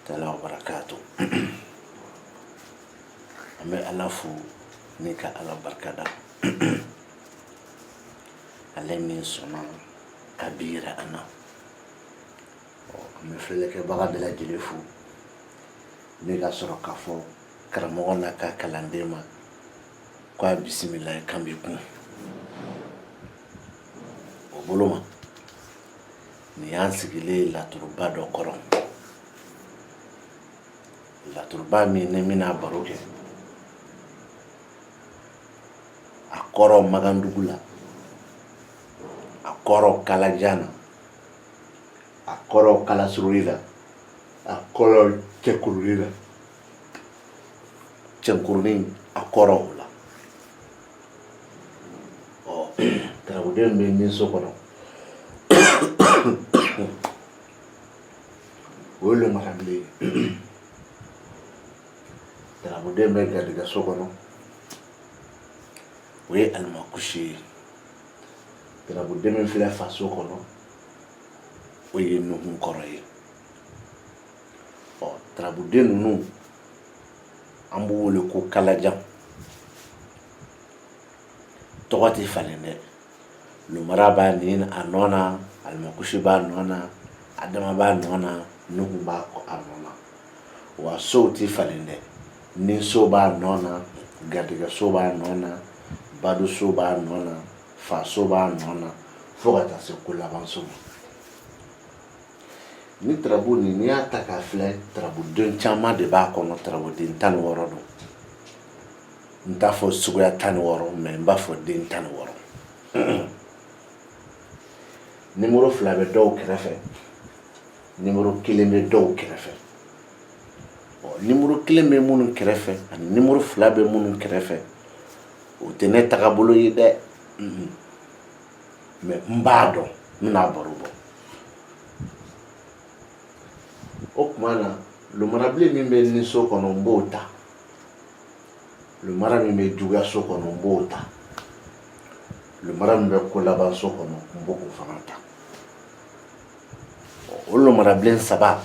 Taala wa barakatu. An bɛ Ala fo ni ka Ala barikada. Ale min sɔnna ka bi yira an na. An bɛ filɛlikɛbaga bɛɛ lajɛlen fo ni ka sɔrɔ k'a fɔ karamɔgɔ n'a ka kalanden ma k'a bisimila kan b'i kun. O bolo ma nin y'an sigilen laturuba dɔ kɔrɔ. Laturuba min ni mina baro kɛ a kɔrɔ Magandugu la, a kɔrɔ Kalajan na, a kɔrɔ Kalasuruli la, a kɔrɔ Cɛnkurunin la, Cɛnkurunin a kɔrɔ o la. Tarabuden bɛ min so kɔnɔ o ye marabili ye. Tarabuden bɛ garijɛgɛ so kɔnɔ o ye alimakusi ye. Tarabuden min filɛ faso kɔnɔ o ye nuhun kɔrɔ ye. Tarabuden ninnu an b'u wele ko Kalajan. Tɔgɔ tɛ falen dɛ. Lumara b'a nin a nɔ na, alimakusi b'a nɔ na, adama b'a nɔ na, nuhun b'a a nɔ na. Wa sow tɛ falen dɛ. Ni so b'a nɔ na, garijɛgɛ so b'a nɔ na, bado so b'a nɔ na, faso b'a nɔ na, fo ka taa se ko laban so ma. Ni tarabu nin n'i y'a ta k'a filɛ, tarabuden caman de b'a kɔnɔ, tarabuden 16 don. N t'a fɔ suguya 16 mais n b'a fɔ den 16. Nimoro 2 bɛ dɔw kɛrɛfɛ, nimoro 1 bɛ dɔw kɛrɛfɛ. Nimoro 1 bɛ minnu kɛrɛfɛ ani nimoro 2 bɛ minnu kɛrɛfɛ o tɛ ne tagabolo ye dɛ. Mais n b'a dɔn, n bɛna baro bɔ. O tuma na lumarabilen min bɛ nin so kɔnɔ n b'o ta, lumara min bɛ juguya so kɔnɔ n b'o ta, lumara min bɛ ko laban so kɔnɔ n b'o fana ta. O lumarabilen 3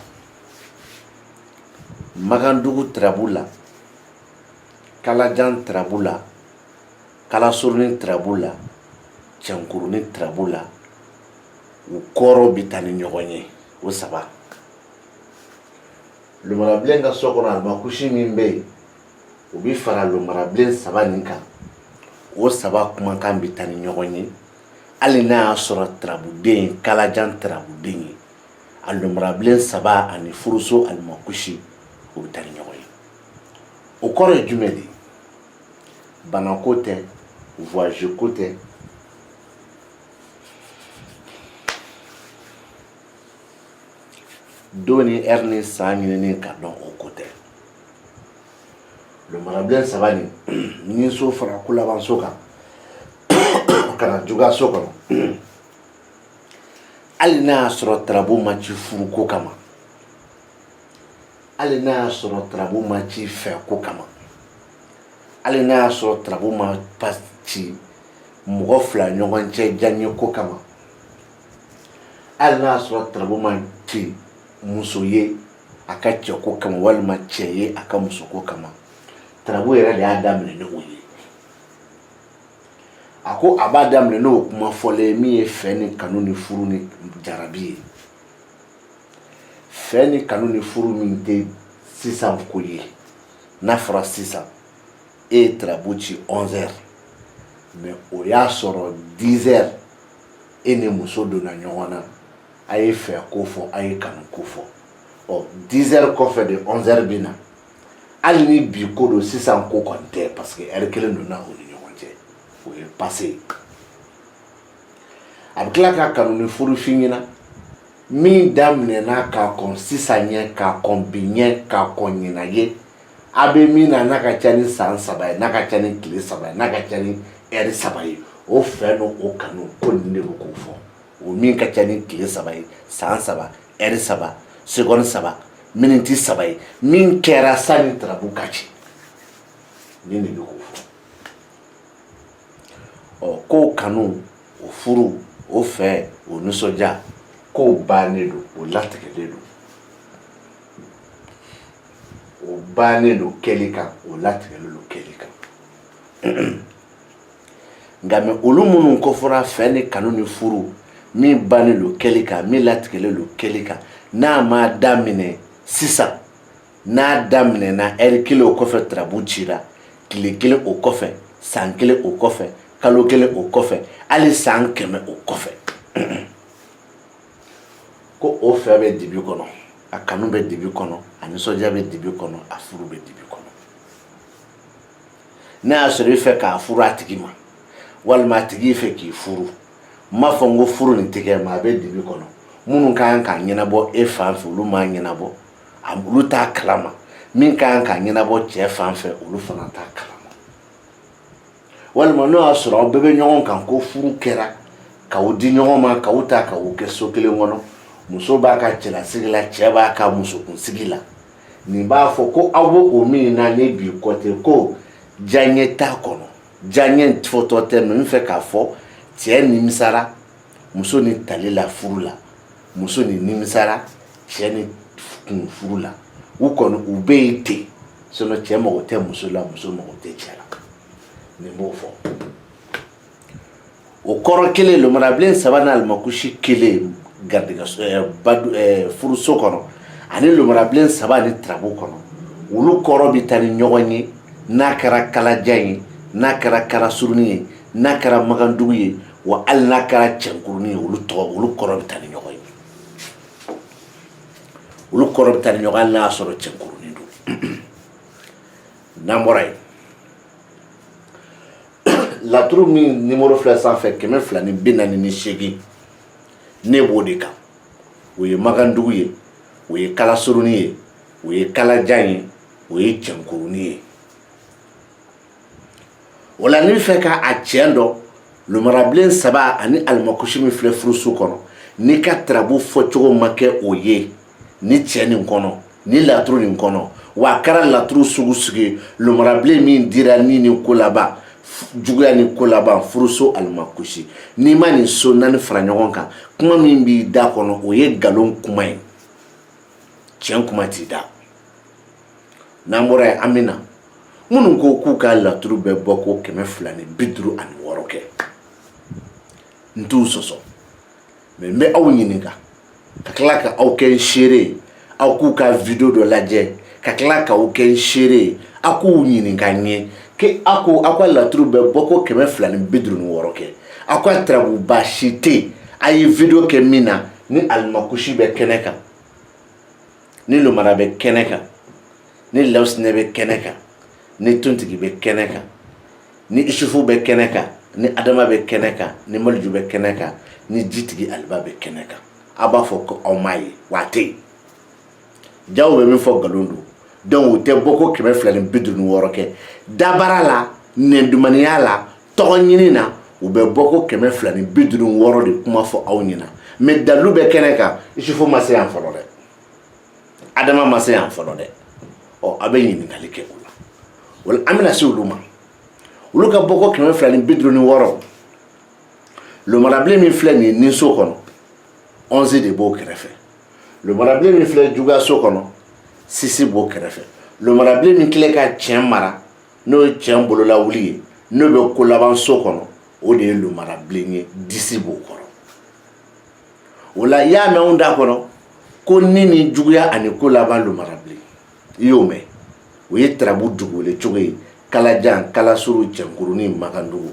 Magandugu tarabu la, Kalajan tarabu la, Kalasuruni tarabu la, Cɛnkurunin tarabu la, u kɔrɔ bɛ taa ni ɲɔgɔn ye o 3. Lumarabilen ka so kɔnɔ alimakusi min bɛ yen o bɛ fara lumarabilen 3 nin kan. O 3 kumakan bɛ taa ni ɲɔgɔn ye hali n'a y'a sɔrɔ tarabuden ye Kalajan tarabuden ye. A lumarabilen 3 ani furuso alimakusi o bɛ taa ni ɲɔgɔn ye. O kɔrɔ ye jumɛn de ye? Banako tɛ, voyage ko tɛ, don ni heure ni san ɲinini ka dɔn o ko tɛ. Lumarabilen 3 nin ni so fara ko laban so kan ka na juguya so kɔnɔ hali n'a y'a sɔrɔ tarabu ma ci furuko kama, hali n'a y'a sɔrɔ tarabu ma ci fɛ ko kama, hali n'a y'a sɔrɔ tarabu ma ci mɔgɔ 2 ɲɔgɔn cɛ diyaɲe ko kama, hali n'a y'a sɔrɔ tarabu ma ci muso ye a ka cɛ ko kama walima cɛ ye a ka muso ko kama, tarabu yɛrɛ de y'a daminɛ ni o ye. A ko a b'a daminɛ n'o kuma fɔlen min ye fɛ ni kanu ni furu ni jarabi ye. Fɛ ni kanu ni furu min tɛ sisan ko ye. N'a fɔra sisan e ye tarabu ci 11h mais o y'a sɔrɔ 10h e ni muso donna ɲɔgɔn na, a ye fɛ ko fɔ, a ye kanu ko fɔ. 10h kɔfɛ de 11h bɛ na. Hali ni bi ko don sisan ko kɔni tɛ parce que heure 1 donna o ni ɲɔgɔn cɛ. O ye passé. A bɛ tila ka kanu ni furufin ɲɛna min daminɛna k'a kɔn sisan ɲɛ, k'a kɔn bi ɲɛ, k'a kɔn ɲinan ye. A bɛ min na n'a ka ca ni san 3 ye, n'a ka ca ni tile 3 ye, n'a ka ca ni heure 3 ye. O fɛ n'o kanu ko nin de bɛ k'o fɔ. O min ka ca ni tile 3 ye, san 3, heure 3, seconde 3, minute 3 ye min kɛra sani tarabu ka ci. Nin de bɛ k'o fɔ. K'o kanu, o furu, o fɛ, o nisɔndiya, k'o bannen don, o latigɛlen don. bannen don kɛli kan o latigɛlen don kɛli kan nka mɛ olu minnu kɔfɔra fɛn ni kanu ni furu min bannen don kɛli kan min latigɛlen don kɛli kan n'a ma daminɛ sisan n'a daminɛna ɛri kelen o kɔfɛ tarabu cira tile kelen o kɔfɛ san kelen o kɔfɛ kalo kelen o kɔfɛ hali san 100 o kɔfɛ ko o fɛ bɛ dibi kɔnɔ a kanu bɛ dibi kɔnɔ a nisɔndiya bɛ dibi kɔnɔ a furu bɛ dibi kɔnɔ n'a y'a sɔrɔ i fɛ k'a furu a tigi ma walima a tigi fɛ k'i furu m'a fɔ n ko furu nin tigɛ ma a bɛ dibi kɔnɔ minnu kan ka ɲɛnabɔ e fan fɛ olu m'a ɲɛnabɔ olu t'a kalama min kan ka ɲɛnabɔ cɛ fan fɛ olu fana t'a kalama walima n'o y'a sɔrɔ aw bɛɛ bɛ ɲɔgɔn kan ko furu kɛra k'aw di ɲɔgɔn ma k'aw ta k'aw kɛ so kelen kɔnɔ muso b'a ka cɛlasigi la cɛ b'a ka musokunsigi la nin b'a fɔ ko aw b'o min na ni bi kɔtɛ ko diyaɲɛ t'a kɔnɔ diyaɲɛ fɔtɔ tɛ min fɛ k'a fɔ cɛ nimisara muso ni talila furu la muso ni nimisara cɛ ni kun furu la u kɔni u bɛ yen ten sinon cɛ mago tɛ muso la muso mago tɛ cɛ la nin b'o fɔ o kɔrɔ kelen lomarabilen sabanan alimakusi kelen garijɛgɛ furuso kɔnɔ ani lomarabilen saba ni tarabu kɔnɔ olu kɔrɔ bɛ taa ni ɲɔgɔn ye n'a kɛra kalajan ye n'a kɛra kalasuruni ye n'a kɛra magandugu ye wa hali n'a kɛra cɛnkurunin ye olu kɔrɔ bɛ taa ni ɲɔgɔn ye olu kɔrɔ bɛ taa ni ɲɔgɔn hali n'a y'a sɔrɔ cɛnkurunin don n'an bɔra yen laturu min nimoro filɛ sanfɛ 248 ne b'o de kan o ye magandugu ye o ye kalasuruni ye o ye kalajan ye o ye cɛnkurunin ye o la n'i bɛ fɛ ka a tiɲɛ dɔn lomarabilen saba ani alimakusi min filɛ furuso kɔnɔ n'i ka tarabu fɔcogo ma kɛ o ye ni cɛ nin kɔnɔ ni laturu nin kɔnɔ wa a kɛra laturu sugu sugu ye lomarabilen min dira ni nin ko laban juguya ni ko laban furuso alimakusi n'i ma nin so naani fara ɲɔgɔn kan kuma min b'i da kɔnɔ o ye nkalon kuma ye tiɲɛ kuma t'i da n'an bɔra yen an bɛ na minnu ko k'u ka laturu bɛ bɔ ko 256 kɛ n t'u sɔsɔ mɛ n bɛ aw ɲininka ka tila ka aw kɛ n seere ye aw k'u ka video dɔ lajɛ ka tila ka aw kɛ n seere ye aw k'u ɲininka n ye ke aw ka laturu bɛ bɔ ko 256 kɛ aw ka tarabu baasi tɛ yen a ye video kɛ min na ni alimakusi bɛ kɛnɛ kan ni lomara bɛ kɛnɛ kan ni lawusinɛ bɛ kɛnɛ kan ni tontigi bɛ kɛnɛ kan ni isufu bɛ kɛnɛ kan ni adama bɛ kɛnɛ kan ni maliju bɛ kɛnɛ kan ni jitigi aliba bɛ kɛnɛ kan a b'a fɔ ko aw m'a ye wa a tɛ yen jaw bɛ min fɔ nkalon don donc u tɛ bɔ ko 256 kɛ dabara la nɛndumaniya la tɔgɔ ɲini na u bɛ bɔ ko 256 de kuma fɔ aw ɲɛna mais dalu bɛ kɛnɛ kan isufu ma se yan fɔlɔ dɛ adama ma se yan fɔlɔ dɛ ɔ a bɛ ɲininkali kɛ o la wala an bɛna se olu ma olu ka bɔ ko 256 lomarabilen min filɛ nin ye ninso kɔnɔ 11 de b'o kɛrɛfɛ lomarabilen min filɛ juguyaso kɔnɔ 6 b'o kɛrɛfɛ lomarabilen min tila ka tiɲɛ mara n'o ye tiɲɛ bololawuli ye n'o bɛ ko laban so kɔnɔ o de ye lomarabilen ye 10 b'o kɔrɔ o la i y'a mɛn anw da kɔnɔ ko ni juguya ani ko laban lomarabilen i y'o mɛn o ye tarabu dugukolo cogo ye kalajan kalasuru cɛnkurunin magandugu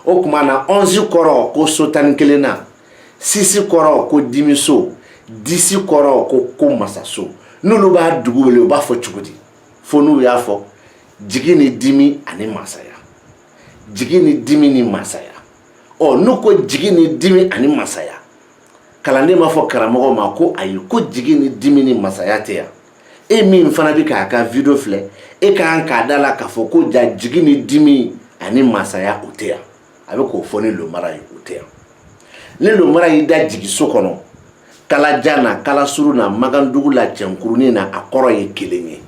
o tuma na 11 kɔrɔ ko so 11 na 6 kɔrɔ ko dimiso 10 kɔrɔ ko masaso n'olu b'a dugu wele u b'a fɔ cogo di fo n'u y'a fɔ jigi ni dimi ani masaya jigi ni dimi ni masaya ɔ n'u ko jigi ni dimi ani masaya kalanden b'a fɔ karamɔgɔ ma ko ayi ko jigi ni dimi ni masaya tɛ yan e min fana bɛ k'a ka video filɛ e kan k'a da la k'a fɔ ko ja jigi ni dimi ani masaya o tɛ yan a bɛ k'o fɔ ni lomara ye o tɛ yan ni lomara y'i da jigiso kɔnɔ kalajan na kalasuru na magandugu la cɛnkurunin na a kɔrɔ ye kelen ye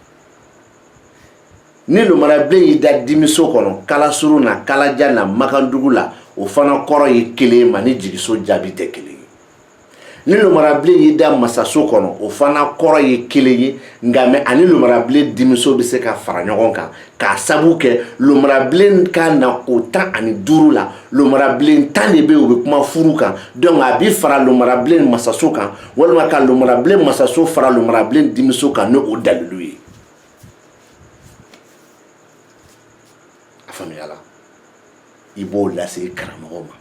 ni lomarabilen y'i da dimiso kɔnɔ kalasuru na kalajan na magandugu la o fana kɔrɔ ye kelen ma ni jigiso jaabi tɛ kelen ye ni lomarabile yi da masaso kono o fana kɔrɔ ye kelen ye nka mɛ ani lomarabile dimiso bɛ se ka fara ɲɔgɔn kan k'a sabu kɛ lomarabile ka na o 15 la lomarabile 10 de bɛ yen o bɛ kuma furu kan donc a bi fara lomarabile masaso kan walima ka lomarabile masaso fara lomarabile dimiso kan n'o dalilu ye a faamuyala i b'o lase karamɔgɔ ma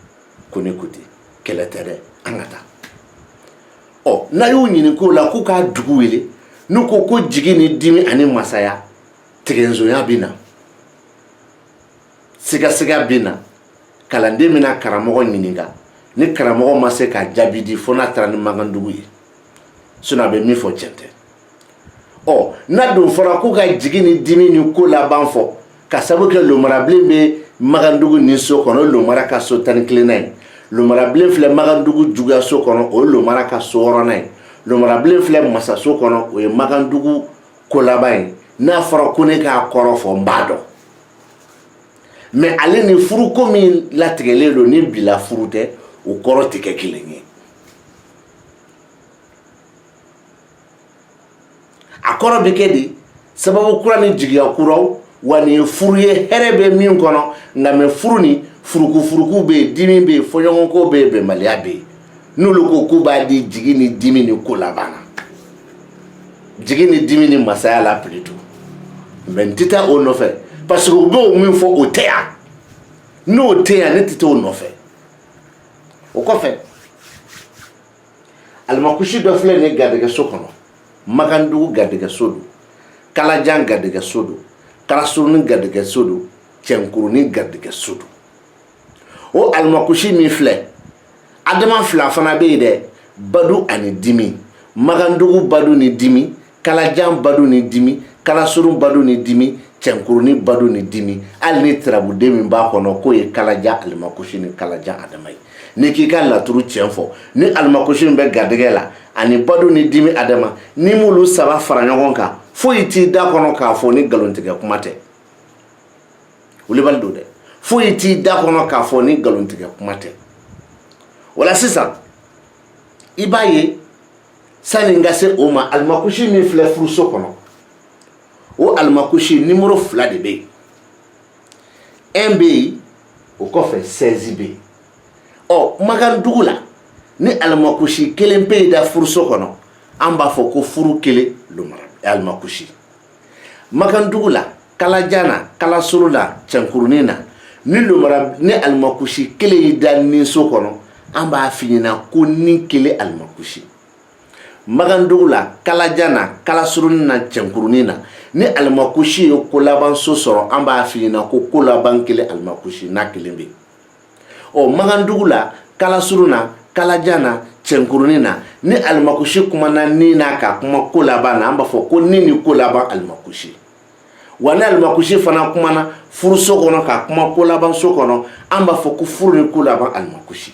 ko ne ko ten kɛlɛ tɛ dɛ an ka taa n'a y'u ɲininka la k'u k'a dugu wele n'u ko jigi ni dimi ani masaya tigɛnzoya bɛ na siga bɛ na kalanden bɛna karamɔgɔ ɲininka ni karamɔgɔ ma se ka jaabi di fo n'a taara ni makandugu ye sinon a bɛ min fɔ tiɲɛ tɛ n'a dun fɔra k'u ka jigi ni dimi ni ko laban fɔ ka sabu kɛ lomarabilen bɛ makandugu ni so kɔnɔ lomara ka so 11nan ye lomarabilen filɛ makandugu juguyaso kɔnɔ o ye lomara ka so 6nan ye lomarabilen filɛ masaso kɔnɔ o ye makandugu ko laban ye n'a fɔra ko ne k'a kɔrɔ fɔ n b'a dɔn mais ale ni furuko min latigɛlen don ni bila furu tɛ o kɔrɔ tɛ kɛ kelen ye a kɔrɔ bɛ kɛ de sababu kura ni jigiya kuraw wa nin ye furu ye hɛrɛ bɛ min kɔnɔ nka mɛ furu ni furuku bɛ yen dimi bɛ yen fɔɲɔgɔnko bɛ yen bɛnbaliya bɛ yen n'olu ko k'u b'a di jigi ni dimi ni ko laban na jigi ni dimi ni masaya la plutôt mais n tɛ taa o nɔfɛ parce que u b'o min fɔ o tɛ yan n'o tɛ yan ne tɛ taa o nɔfɛ o kɔfɛ alimakusi dɔ filɛ nin ye garijɛgɛso kɔnɔ makandugu garijɛgɛso don kalajan garijɛgɛso don karasurunin garijɛgɛso don cɛnkurunin garijɛgɛso don o alimakusi min filɛ adama fila fana bɛ yen dɛ badu ani dimi makandugu badu ni dimi kalajan badu ni dimi kalasurun badu ni dimi cɛnkurunin badu ni dimi hali ni tarabuden min b'a kɔnɔ k'o ye kalajan alimakusi ni kalajan adama ye n'i k'i ka laturu tiɲɛ fɔ ni alimakusi min bɛ garijɛgɛ la ani badu ni dimi adama ni m'olu saba fara ɲɔgɔn kan foyi t'i da kɔnɔ k'a fɔ ni nkalontigɛ kuma tɛ wulibali don dɛ foyi t'i da kɔnɔ k'a fɔ ni nkalontigɛ kuma tɛ wala sisan i b'a ye sani n ka se o ma alimakusi min filɛ furuso kɔnɔ o alimakusi nimero 2 de bɛ yen 1 bɛ yen o kɔfɛ 16 bɛ yen makandugu la ni alimakusi 1 bɛ yen da furuso kɔnɔ an b'a fɔ ko furu 1 alimakusi makandugu la kalajan na kalasuru la cɛnkurunin na ni alimakusi 1 y'i da ninso kɔnɔ an b'a f'i ɲɛna ko ni 1 alimakusi makandugu la kalajan na kalasurunin na cɛnkurunin na ni alimakusi ye ko laban so sɔrɔ an b'a f'i ɲɛna ko ko laban 1 alimakusi n'a 1 bɛ yen makandugu la kalasuru na kalajan na cɛnkurunin na ni alimakusi kumana ni n'a ka kuma ko laban na an b'a fɔ ko ni ko laban alimakusi wa ni alimakusi fana kumana furuso kɔnɔ ka kuma ko laban so kɔnɔ an b'a fɔ ko furu ni ko laban alimakusi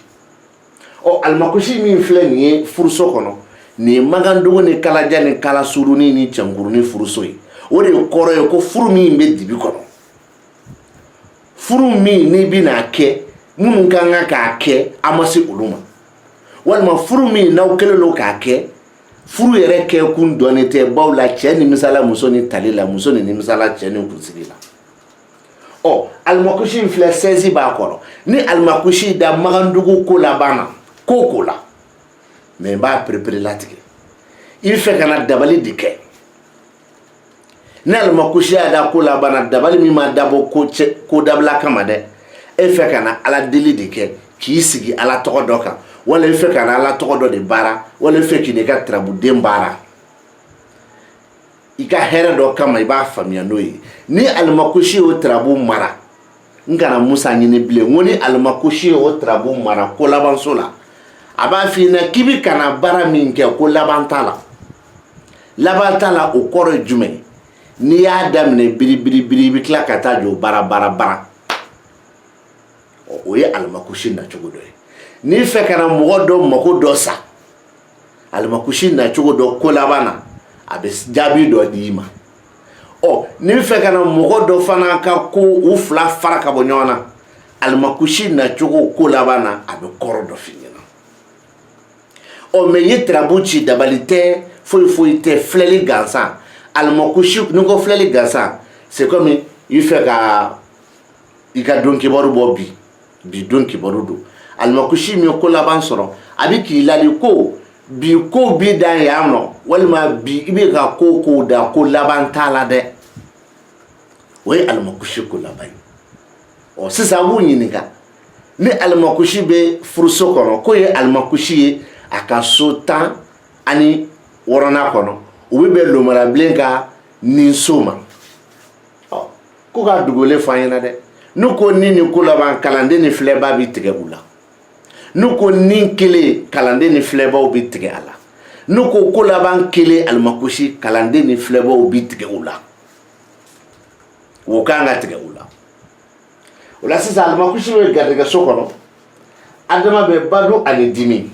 alimakusi min filɛ nin ye furuso kɔnɔ nin ye makandugu ni kalajan ni kalasurunin ni cɛnkurunin furuso ye o de kɔrɔ ye ko furu min bɛ dibi kɔnɔ furu min n'i bɛna kɛ minnu kan k'a kɛ an ma se olu ma walima furu min n'aw kɛlen don k'a kɛ furu yɛrɛ kɛ kun dɔnnen tɛ baw la cɛ nimisala muso ni tali la muso ni nimisala cɛ ni kunsigi la alimakusi in filɛ 16 b'a kɔrɔ ni alimakusi da makandugu ko laban na ko la mais n b'a perepere latigɛ i bɛ fɛ ka na dabali de kɛ ni alimakusi y'a da ko laban na dabali min ma dabɔ ko dabila kama dɛ e fɛ ka na ala deli de kɛ k'i sigi ala tɔgɔ dɔ kan wala i fɛ ka na ala tɔgɔ dɔ de baara wala i fɛ k'i n'i ka tarabuden baara i ka hɛrɛ dɔ kama i b'a faamuya n'o ye ni alimakusi y'o tarabu mara n kana musa ɲini bilen n ko ni alimakusi y'o tarabu mara ko labanso la a b'a f'i ɲɛna k'i bɛ ka na baara min kɛ ko laban t'a la o kɔrɔ ye jumɛn n'i y'a daminɛ biribiribiri i bɛ tila ka taa jɔ bara o ye alimakusi nacogo dɔ ye n'i fɛ ka na mɔgɔ dɔ mako dɔ sa alimakusi nacogo dɔ ko laban na a bɛ jaabi dɔ d'i ma n'i fɛ ka na mɔgɔ dɔ fana ka ko u fila fara ka bɔ ɲɔgɔn na alimakusi nacogo ko laban na a bɛ kɔrɔ dɔ f'i ɲɛna o me ye trabuci dabalite foi te fleli gansan almakushi nuko fleli gansan c'est comme il fait ka ika don kibaru bo bi don kibaru do almakushi mi ko laban soro abi ki lali ko bi dan ya no walma bi ibe ka ko da ko laban tala de way almakushi ko laban o sisa wu nyinika ni almakushi be furuso kono ko ye almakushi aka sotan ani worona kono o be lomara blenka ni soma ko ga dugole fanyana de nuko ni ko laban kalande ni fleba bi tige bula nuko ni kele kalande ni fleba bi tige ala nuko ko laban kele almakushi kalande ni fleba bi tige ula wo kanga tige ula wala sisa almakushi we gadega sokono adama be badu ani dimi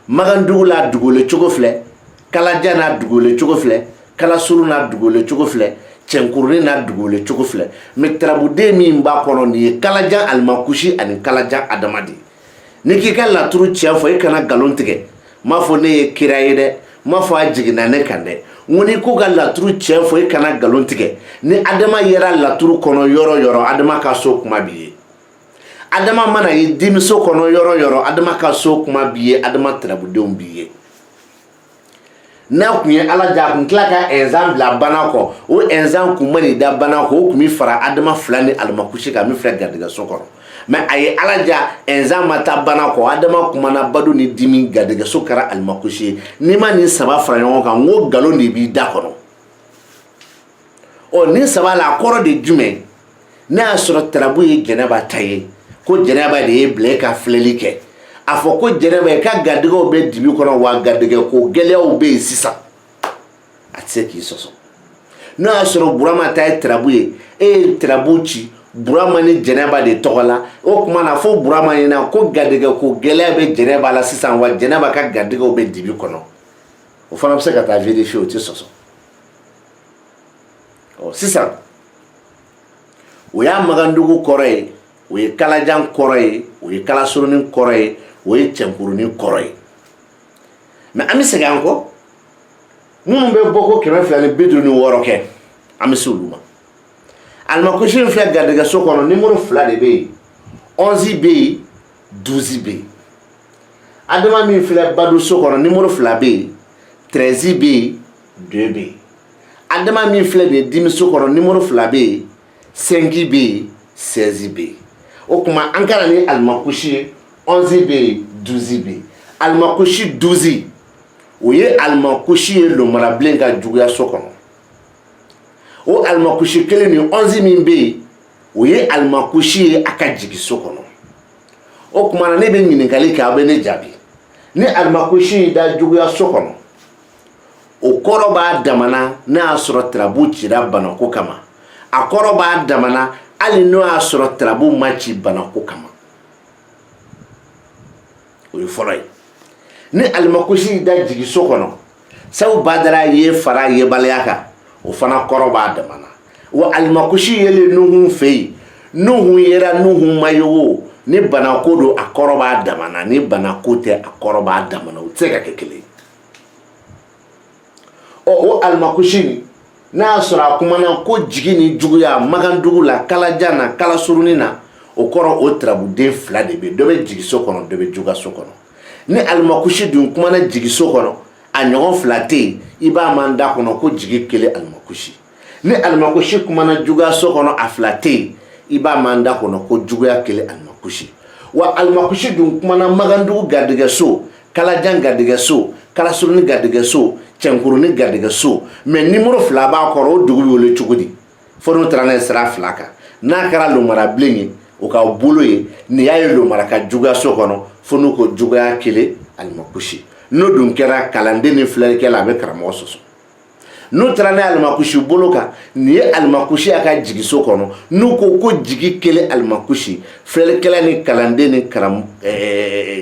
magandugula dugole chogofle kala jana dugole chogofle kala suruna dugole chogofle chenkurni na dugole chogofle metrabude mi mba kono ni kala jan almakushi ani kala jan adamadi niki kala turu chiafo e kana galontige mafo ne kirayede mafo ajigina ne kande ngoni ko galla turu chiafo e kana galontige ni adama yera la turu kono yoro adama ka so kuma biye adama mana yi dimiso kono yoro adama ka so kuma biye adama trabude biye na kunye ala ja kun klaka ensemble la banako o ensemble kumani da banako kumi fara adama flani almakushi ka mi fra gadiga sokoro mais ay ala ja ensemble mata banako adama kumana badu ni dimi gadiga sokara almakushi ni ma ni saba fra yon kan ngo galo ni bi dakono o ni saba la koro de jume na soro trabu yi genaba taye ko genaba de bleka flelike afo ko jerebe ka gadiga obe dibi kono wa gadiga ko gele obe sisa atseki soso no asoro burama tay trabuye trabuchi burama ni jeneba de togola o kuma na fo burama ni na ko gadiga ko gele be jeneba la sisa wa jeneba ka gadiga obe dibi kono o fana se ka ta vérifier o ti soso o sisa o ya magandugu kore o ye kalajan kore o ye kala surunin kore oye chenkuruni koroy mais ami seganko mum be boko keme flani biduni woroke ami suluma almakushi fla gadega sokono numéro fla de be 11b 12b adama mi fla badu sokono numéro fla be 13b 2b adama mi fla de dimi sokono numéro fla be 5b 16b okuma ankara ni almakushi 11b 12b almakushi 12 oye almakushi le marablenga juguya sokono o almakushi kele ni 11 mimbe oye almakushi akajigi sokono o kuma na ne be nyinikali ka be ne jabi ni almakushi da juguya sokono o koroba damana na asoro trabu chira bana ko kama akoroba damana ali no asoro trabu machi bana ko kama o foray ni almakushi da jigi sokono saw badara ye fara ye balyaka o fana koroba damana wa almakushi yele nuhun fei nuhun yera nuhun mayo ni bana kodo akoroba damana ni bana kote akoroba damana o tseka kekele o almakushi na sura kuma na ko jigi ni juguya magandugu la kala jana kala surunina o koro o trabu den fla de be do be jigi sokono do be juga sokono ni almakushi dun kuma na jigi sokono a nyogon flate iba manda kono ko jigi kele almakushi ni almakushi kuma na juga sokono a flate iba manda kono ko juga kele almakushi wa almakushi dun kuma na magandugu gadiga so kala jan gadiga so kala suruni gadiga so chenkuruni gadiga so mais numéro fla ba koro dugu wole chugudi fono trana sera flaka na kara lo mara blengi o ka bolo ye ni yaye lo mara ka juga so kono fono ko juga kele almakushi no dun kera kalande ni flere kala be karamo soso no trana almakushi bolo ka ni almakushi aka jigi so kono no ko jigi kele almakushi flere kala ni kalande ni karam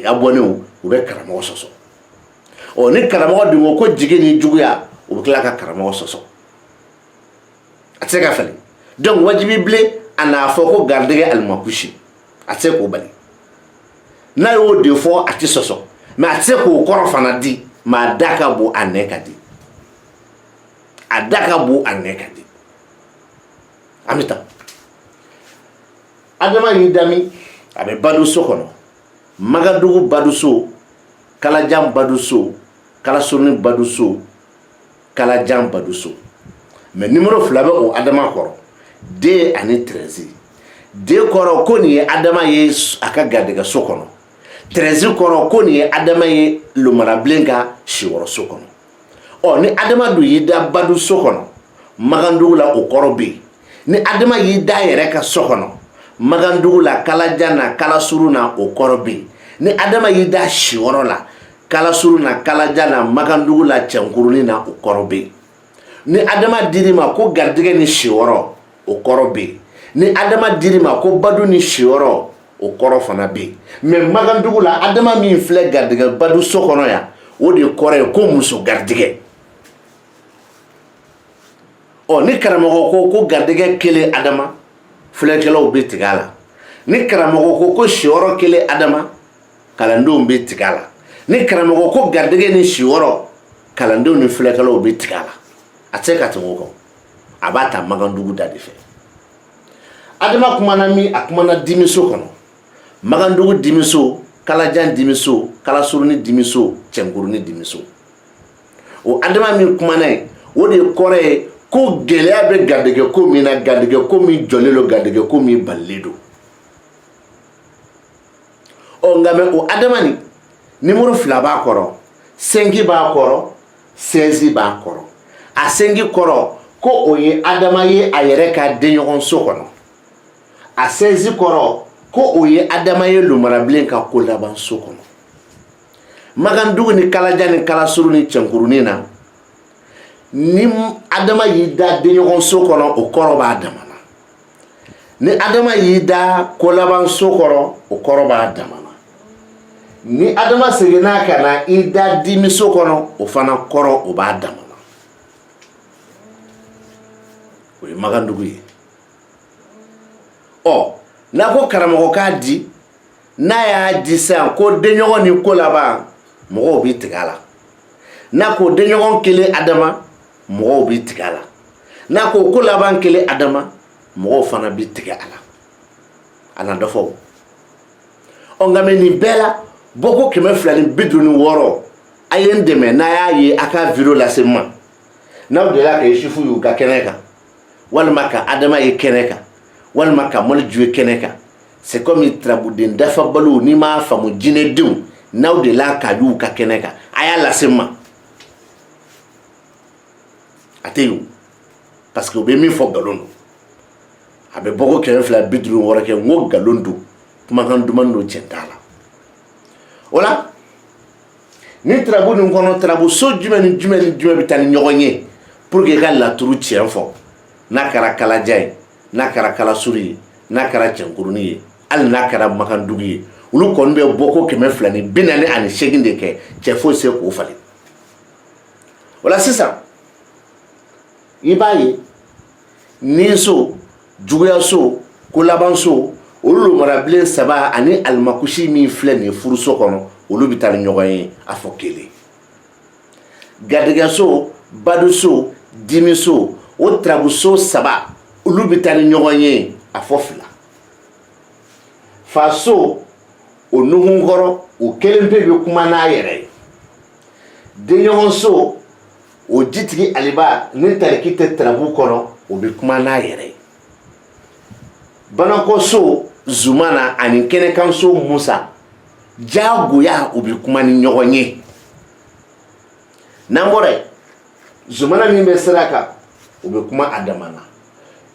aboneu o be karamo soso o ni karamo dun ko jigi ni juguya o be kala ka karamo soso atseka fali donc wajibi ble ana foko garder almakushi atse ko bali na yo de fo ati soso mais a tɛ se k'o kɔrɔ fana di mais a da ka bon a nɛ ka di a da ka bon a nɛ ka di an bɛ taa Adama y'i da min a bɛ bado so kɔnɔ Magadugu bado so Kalajan bado so Kalasuruni bado so Kalajan bado so mais numéro 2 bɛ o Adama kɔrɔ D ani 13 D kɔrɔ ko nin ye Adama ye a ka garijɛgɛ so kɔnɔ 13 kɔrɔ ko nin ye Adama ye lomarabilen ka siyɔrɔ so kɔnɔ ni Adama dun y'i da bado so kɔnɔ Magandugu la o kɔrɔ bɛ yen ni Adama y'i da yɛrɛ ka so kɔnɔ Magandugu la Kalajan na Kalasuru na o kɔrɔ bɛ yen ni Adama y'i da siyɔrɔ la Kalasuru na Kalajan na Magandugu la Cɛnkurunin na o kɔrɔ bɛ yen ni Adama dir'i ma ko garijɛgɛ ni siyɔrɔ o kɔrɔ bɛ yen ni Adama dir'i ma ko bado ni siyɔrɔ o kɔrɔ fana bɛ yen mais Magandugu la Adama min filɛ garijɛgɛ bado so kɔnɔ yan o de kɔrɔ ye ko muso garijɛgɛ ni karamɔgɔ ko garijɛgɛ kelen Adama filɛkɛlaw bɛ tigɛ a la ni karamɔgɔ ko siyɔrɔ kelen Adama kalandenw bɛ tigɛ a la ni karamɔgɔ ko garijɛgɛ ni siyɔrɔ kalandenw ni filɛkɛlaw bɛ tigɛ a la a tɛ se ka tɛmɛ o kan a b'a ta Magandugu da de fɛ Adama kumana min a kumana dimiso kɔnɔ Magandugu dimiso Kalajan dimiso Kalasuruni dimiso Cɛnkurunin dimiso o Adama min kumana ye o de kɔrɔ ye ko gɛlɛya bɛ garijɛgɛ ko min na garijɛgɛ ko min jɔlen don garijɛgɛ ko min balilen don nka mais o Adama nin numéro 2 b'a kɔrɔ 5 b'a kɔrɔ 16 b'a kɔrɔ a 5 kɔrɔ ko o ye Adama ye a yɛrɛ ka denɲɔgɔn so kɔnɔ a 16 kɔrɔ ko o ye Adama ye lomarabilen ka ko laban so kɔnɔ Magandugu ni Kalajan ni Kalasuru ni Cɛnkurunin na ni Adama y'i da denɲɔgɔn so kɔnɔ o kɔrɔ b'a dama na ni Adama y'i da ko laban so kɔrɔ o kɔrɔ b'a dama na ni Adama seginna ka na i da dimiso kɔnɔ o fana kɔrɔ o b'a dama na o ye Magandugu ye n'a ko karamɔgɔ k'a di n'a y'a di sisan ko denɲɔgɔn ni ko laban mɔgɔw bɛ tigɛ a la n'a ko denɲɔgɔn kelen Adama mɔgɔw bɛ tigɛ a la n'a ko ko laban kelen Adama mɔgɔw fana bɛ tigɛ a la a na dɔ fɔ nka mais nin bɛɛ la bɔko 256 a ye n dɛmɛ n'a y'a ye a ka video lase n ma n'aw delila ka Yusufu y'u ka kɛnɛ kan walima ka Adama ye kɛnɛ kan walima ka Mɔliju ye kɛnɛ kan c'est comme Tarabuden dafabaliw n'i m'a faamu jinɛdenw n'aw delila ka y'u ka kɛnɛ kan a y'a lase n ma a tɛ yen parce que u bɛ min fɔ nkalon don a bɛ bɔko 256 kɛ n ko nkalon don kumakan duman don tiɲɛ t'a la o la ni tarabu nin kɔnɔ tarabu so jumɛn ni jumɛn ni jumɛn bɛ taa ni ɲɔgɔn ye pour que i ka laturu tiɲɛ fɔ n'a kɛra Kalajan ye n'a kɛra Kalasuru ye n'a kɛra Cɛnkurunin ye hali n'a kɛra Magandugu ye olu kɔni bɛ bɔko 248 de kɛ cɛ foyi se k'o falen o la sisan i b'a ye ni so juguya so ko laban so olu lomarabilen 3 ani alimakusi min filɛ nin furuso kɔnɔ olu bɛ taa ni ɲɔgɔn ye a fɔ kelen garijɛgɛ so bado so dimi so o tarabu so 3 olu bɛ taa ni ɲɔgɔn ye a fɔ 2 fa so o nuhun kɔrɔ o kelen pe bɛ kuma n'a yɛrɛ ye denɲɔgɔn so o jitigi aliba ni tariki tɛ tarabu kɔnɔ o bɛ kuma n'a yɛrɛ ye banako so Zumana ani kɛnɛkan so Musa jagoya u bɛ kuma ni ɲɔgɔn ye n'an bɔra yen Zumana min bɛ sira kan u bɛ kuma a dama na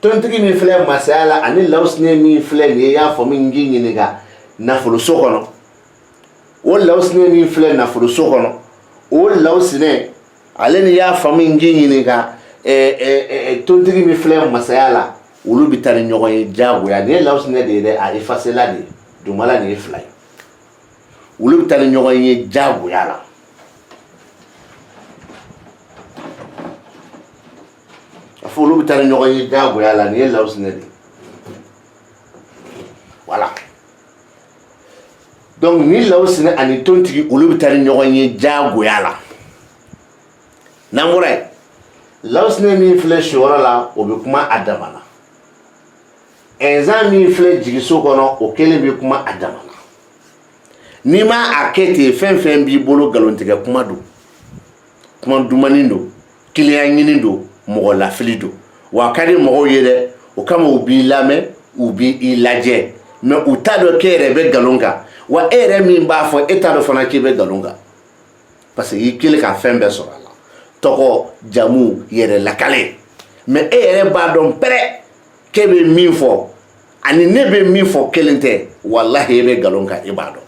tontigi min filɛ masaya la ani Lawusinɛ min filɛ nin ye y'a fɔ min k'i ɲininka nafoloso kɔnɔ o Lawusinɛ min filɛ nafoloso kɔnɔ o Lawusinɛ ale ni y'a fɔ min k'i ɲininka tontigi min filɛ masaya la olu bɛ taa ni ɲɔgɔn ye jagoya nin ye Lawusinɛ de ye dɛ a effacé la de Dumala nin ye 2 ye olu bɛ taa ni ɲɔgɔn ye jagoya la a fɔ olu bɛ taa ni ɲɔgɔn ye jagoya la nin ye Lawusinɛ de voilà donc ni lawusina ani tontigi olu bi tar ɲɔgɔn ye jagoya la namura lawusina min filɛ siyɔrɔ la o bɛ kuma a dama na ɛnzan min filɛ jigiso kɔnɔ o kelen bɛ kuma a dama na n'i ma a kɛ ten fɛn fɛn b'i bolo nkalontigɛ kuma don kuma dumani don kiliyan ɲini don mɔgɔ lafili don wa ka di mɔgɔw ye dɛ o kama u b'i lamɛn u b'i lajɛ mais u t'a dɔn k'e yɛrɛ bɛ nkalon kan wa e yɛrɛ min b'a fɔ e t'a dɔn fana k'i bɛ nkalon kan parce que i kelen ka fɛn bɛɛ sɔrɔ a la tɔgɔ jamu yɛrɛ lakale mais e yɛrɛ b'a dɔn pɛrɛ k'e bɛ min fɔ ani ne bɛ min fɔ kelen tɛ walahi e bɛ nkalon kan e b'a dɔn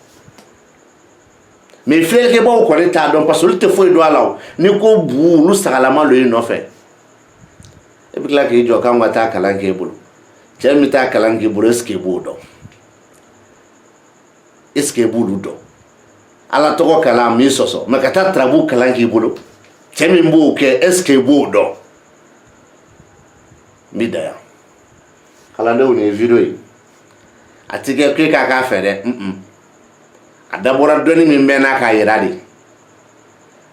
mais filɛlikɛbaw kɔni t'a dɔn parce que olu tɛ foyi dɔn a la ni ko bu olu sagalama lo i nɔfɛ e bɛ tila k'i jɔ k'anw ka taa kalan k'e bolo cɛ min taa kalan k'i bolo est ce que e b'o dɔn est ce que e b'olu dɔn ala tɔgɔ kalan min sɔsɔ mais ka taa tarabu kalan k'i bolo cɛ min b'o kɛ est ce que e b'o dɔn n bɛ dan yan kalandenw nin ye video ye a ti kɛ k'e k'a k'a fɛ dɛ a dabɔra dɔnni min bɛ n'a k'a yira de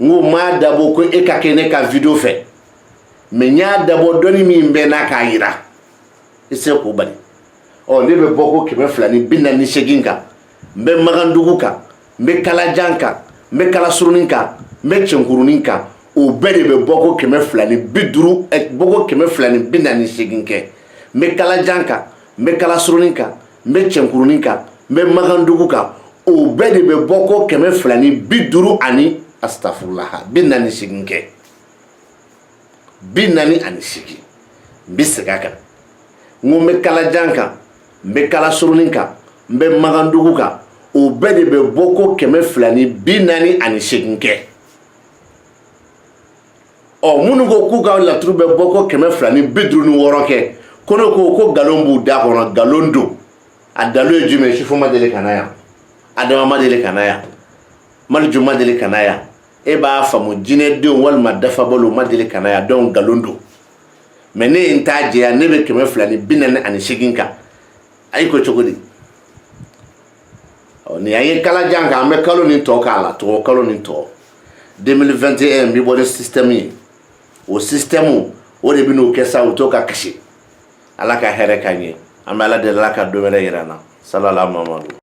n ko m'a dabɔ ko e ka kɛ ne ka video fɛ mais n y'a dabɔ dɔnni min bɛ n'a k'a yira i se k'o bali ne bɛ bɔ ko 248 kan n bɛ Magandugu kan n bɛ Kalajan kan n bɛ Kalasurunin kan n bɛ Cɛnkurunin kan o bɛɛ de bɛ bɔ ko 250 bɔ ko 248 kɛ n bɛ Kalajan kan n bɛ Kalasurunin kan n bɛ Cɛnkurunin kan n bɛ Magandugu kan o bɛɛ de bɛ bɔ ko 250 ani astafurulaha 48 kɛ 48 n bɛ segin a kan n ko n bɛ Kalajan kan n bɛ Kalasurunin kan n bɛ Magandugu kan o bɛɛ de bɛ bɔ ko 248 kɛ minnu ko k'u ka laturu bɛ bɔ ko 256 kɛ ko ne ko nkalon b'u da kɔnɔ nkalon don a dalo ye jumɛn Sifo ma deli ka na yan Adama ma deli ka na yan Maliju ma deli ka na yan e b'a faamu jinɛdenw walima dafabalo ma deli ka na yan donc nkalon don mais ne ye n t'a jɛya ne bɛ 248 kan ayi ko cogo di ni an ye Kalajan kan an bɛ kalo nin tɔ k'a la tɔgɔ kalo nin tɔ 2021 n bɛ bɔ ni système ye o système o de bɛ n'o kɛ sa o to ka kasi ala ka hɛrɛ k'an ye an bɛ ala deli ala ka don wɛrɛ yira an na salalahu mamadu